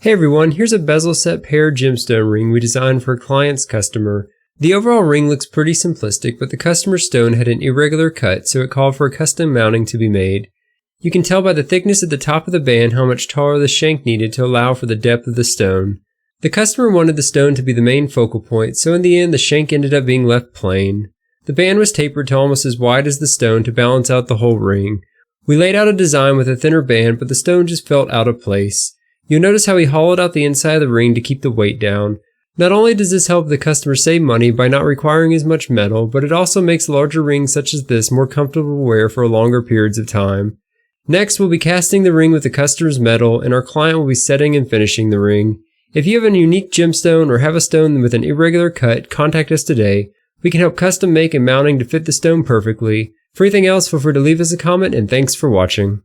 Hey everyone, here's a bezel set Pear gemstone ring we designed for a client's customer. The overall ring looks pretty simplistic, but the customer's stone had an irregular cut, so it called for a custom mounting to be made. You can tell by the thickness at the top of the band how much taller the shank needed to allow for the depth of the stone. The customer wanted the stone to be the main focal point, so in the end the shank ended up being left plain. The band was tapered to almost as wide as the stone to balance out the whole ring. We laid out a design with a thinner band, but the stone just felt out of place. You'll notice how we hollowed out the inside of the ring to keep the weight down. Not only does this help the customer save money by not requiring as much metal, but it also makes larger rings such as this more comfortable to wear for longer periods of time. Next, we'll be casting the ring with the customer's metal, and our client will be setting and finishing the ring. If you have a unique gemstone or have a stone with an irregular cut, contact us today. We can help custom make a mounting to fit the stone perfectly. For anything else, feel free to leave us a comment, and thanks for watching.